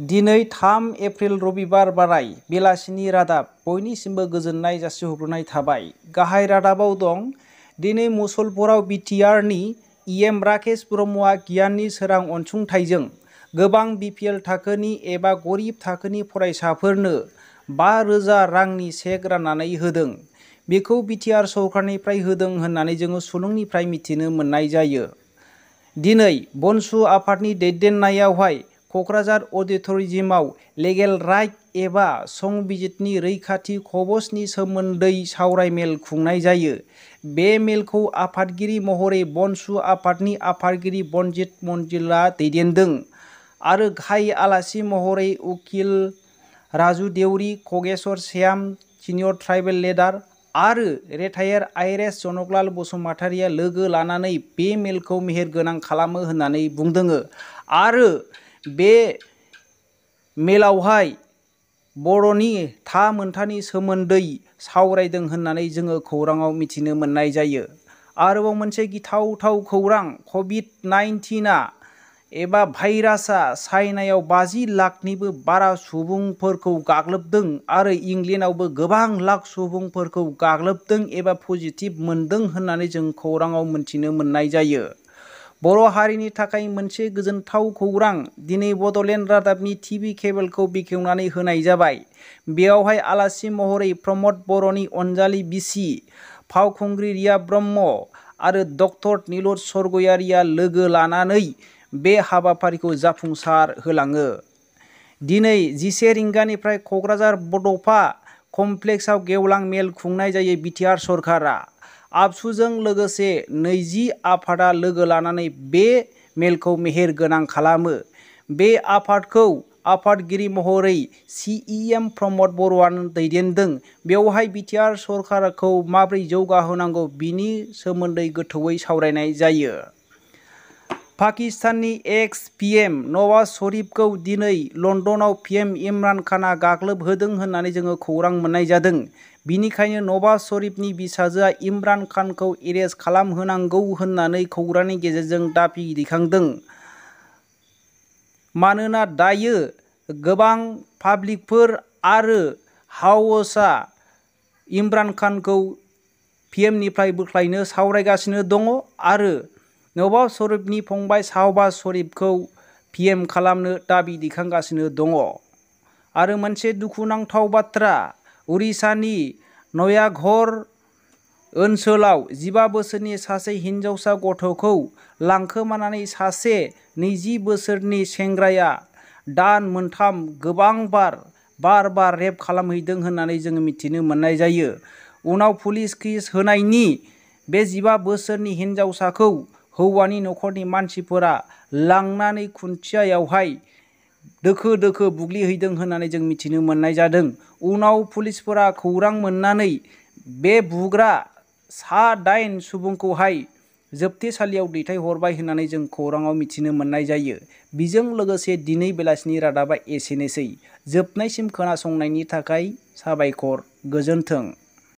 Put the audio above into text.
दिनै 3 एप्रिल रबिबार बाराय बेलासिनि रादाब बयनिसिमबो गोजोननाय जासिहरग्रोनाय थाबाय। गाहाय रादाबाव दं दिनै मुसलपुराव बिटिआरनि इएम राकेश ब्रह्मआ गियाननि सोरां अनसुंथाइजों गोबां बिपिएल थाखोनि एबा गरिब थाखोनि फरायसाफोरनो 5,000 रांनि चेक राननानै होदों। बेखौ बिटिआर सरकारनिफ्राय होदों होननानै जोङो सुलुंनिफ्राय मिथिनो मोननाय जायो। दिनै बनसु आफादनि दैदेननायावहाय क'क्राझार अडिट'रियामाव लिगेल राइट एबा संबिजितनि रैखाथि कवचनि सोमोन्दै सावराय मेल खुंनाय जायो। बे मेलखौ आफादगिरि महरै बनसु आफादनि आफादगिरि बनजित मन्जिलआ दैदेनदों आरो गाहाय आलासि महरै उकिल Raju Deori, Khageswar Shyam, senior tribal leader आरो रिटायार आइएएस जनकलाल बसुमतारिया लोगो लानानै बे मेलखौ मेहेरगोनां खालामो होननानै बुंदों आरो बे मेलावहाय बर'नि मोनथानि सोमोन्दै सावरायदों होननानै जोङो खौराङाव मिथिनो मोननाय जायो। आरोबाव मोनसे गिथावथाव खौरां, कभिड-19 एबा भाइरासआ चाइनायाव 50 लाखनिबो बारा सुबुंफोरखौ गाग्लोबदों आरो इंलेन्डआवबो गोबां लाख सुबुंफोरखौ गाग्लोबदों एबा पजिटिभ मोनदों होननानै जों खौराङाव मिथिनो मोननाय जायो। बर' हारिनि थाखाय मोनसे गोजोनथाव खौरां, दिनै बड'लेण्ड रादाबनि टिभि केबोलखौ बेखेवनानै होनाय जाबाय। बेयावहाय आलासि महरै प्रमद बर'नि अनजालि बिसि फावखुंग्रि रिया ब्रह्म आरो डक्टर निलत सरगयारिया लोगो लानानै बे हाबाफारिखौ जाफुंसार होलाङो। दिनै 11 रिंगानिफ्राय क'क्राझार बड'फा कमप्लेक्सआव गेवलां मेल खुंनाय जायो बिटिआर सरकारा। आबसुजों लोगोसे 20 आफादा लोगो लानानै बे मेलखौ मेहेर गोनां खालामो। बे आफादखौ आफादगिरि महरै सिएम प्रमद बर'आनो दैदेनदों। बेवहाय बिटिआर सरकारखौ माबोरै जौगाहोनांगौ बिनि सोमोन्दै गोथौयै सावरायनाय जायो। पाकिस्ताननि एक्स पिएम नवाज शरीफखौ दिनै लन्दनाव पिएम इमरान खानआ गाग्लोबहोदों होननानै जोङो खौरां मोननाय जादों। बिनिखायनो नवाज शरीफनि बिसाजोआ इमरान खानखौ एरेस्ट खालामहोनांगौ होननानै खौरांनि गेजेरजों दाबि दैखांदों। मानोना दायो गोबां पाब्लिकफोर आरो हाउसआ इमरान खानखौ पिएमनिफ्राय बोख्लायनो सावरायगासिनो दङ आरो नवाज शरीफनि फंबाय शाहबाज शरीफखौ पिएम खालामनो दाबि दैखांगासिनो दङ। आरो मोनसे दुखुनांथाव बाथ्रा, उरिष्यानि नयागढ़ ओनसोलाव 15 बोसोरनि सासे हिनजावसा गथ'खौ लांखोमानानै सासे 20 बोसोरनि सेंग्राया दान मोनथाम गोबां बार रेप खालामहैदों होननानै जोङो मिथिनो मोननाय जायो। उनाव पुलिस केस होनायनि बे 15 बोसोरनि हिनजावसाखौ हौवानि न'खरनि मानसिफोरा लांनानै खुन्थियायावहाय दोखो दोखो बुग्लिहैदों होननानै जों मिथिनो मोननाय जादों। उनाव पुलिसफोरा खौरां मोननानै बे बुग्रा 9 सुबुंखौहाय जोबथेसालियाव दैथायहरबाय होननानै जों खौराङाव मिथिनो मोननाय जायो। बेजों लोगोसे दिनै बेलासिनि रादाबा एसेनोसै। जोबनायसिम खोनासंनायनि थाखाय साबायखर, गोजोन्थों।